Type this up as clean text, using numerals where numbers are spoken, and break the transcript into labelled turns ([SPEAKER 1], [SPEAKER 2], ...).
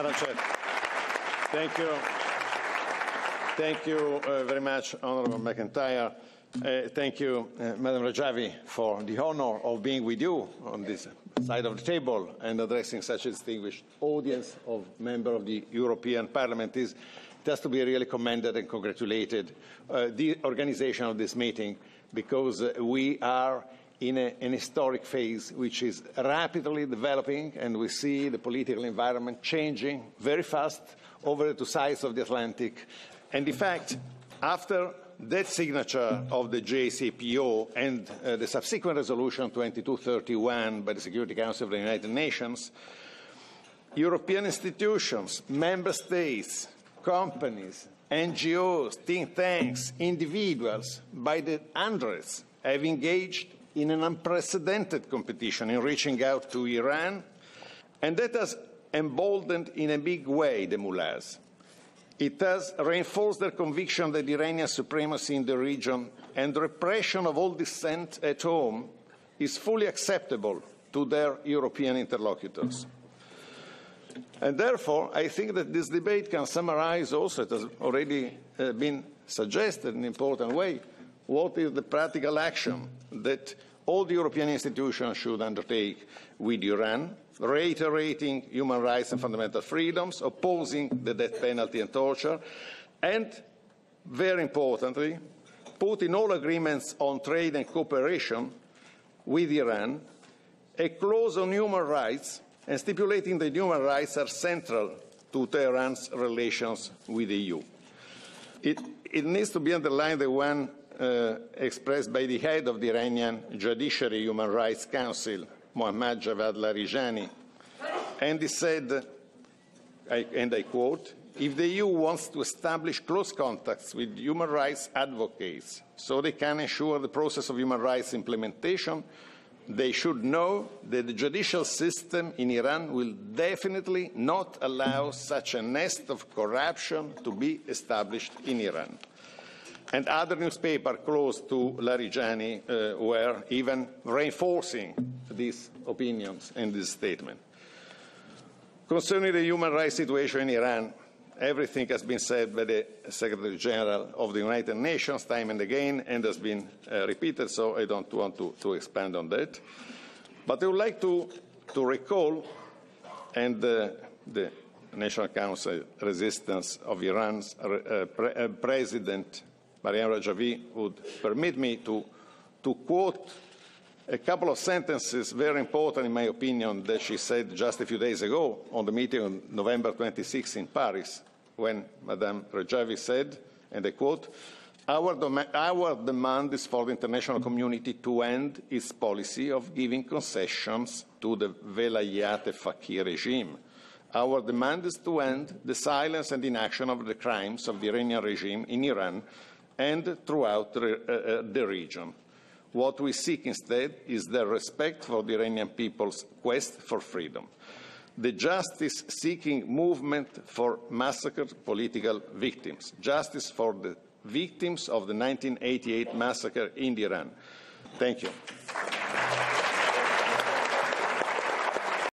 [SPEAKER 1] Madam Chair. Thank you. Thank you very much, Honourable McIntyre. Thank you, Madam Rajavi, for the honour of being with you on this side of the table and addressing such a distinguished audience of members of the European Parliament. It has to be really commended and congratulated, the organisation of this meeting, because we are in an historic phase which is rapidly developing, and we see the political environment changing very fast over the two sides of the Atlantic. And in fact, after that signature of the JCPOA and the subsequent resolution 2231 by the Security Council of the United Nations, European institutions, member states, companies, NGOs, think tanks, individuals, by the hundreds, have engaged in an unprecedented competition in reaching out to Iran, and that has emboldened in a big way the mullahs. It has reinforced their conviction that Iranian supremacy in the region and repression of all dissent at home is fully acceptable to their European interlocutors. And therefore, I think that this debate can summarize also, it has already been suggested in an important way, what is the practical action that all the European institutions should undertake with Iran, reiterating human rights and fundamental freedoms, opposing the death penalty and torture, and, very importantly, putting all agreements on trade and cooperation with Iran, a clause on human rights, and stipulating that human rights are central to Tehran's relations with the EU. It needs to be underlined the one expressed by the head of the Iranian Judiciary Human Rights Council, Mohammad Javad Larijani, and he said, and I quote, "If the EU wants to establish close contacts with human rights advocates so they can ensure the process of human rights implementation, they should know that the judicial system in Iran will definitely not allow such a nest of corruption to be established in Iran." And other newspapers close to Larijani were even reinforcing these opinions in this statement. Concerning the human rights situation in Iran, everything has been said by the Secretary General of the United Nations time and again, and has been repeated, so I don't want to expand on that. But I would like to recall, and the National Council Resistance of Iran's President, Maryam Rajavi, would permit me to quote a couple of sentences, very important in my opinion, that she said just a few days ago on the meeting on November 26 in Paris, when Madame Rajavi said, and I quote, our demand is for the international community to end its policy of giving concessions to the Velayat Faqih regime. Our demand is to end the silence and inaction of the crimes of the Iranian regime in Iran and throughout the region. What we seek instead is the respect for the Iranian people's quest for freedom, the justice-seeking movement for massacred political victims, justice for the victims of the 1988 massacre in Iran. Thank you.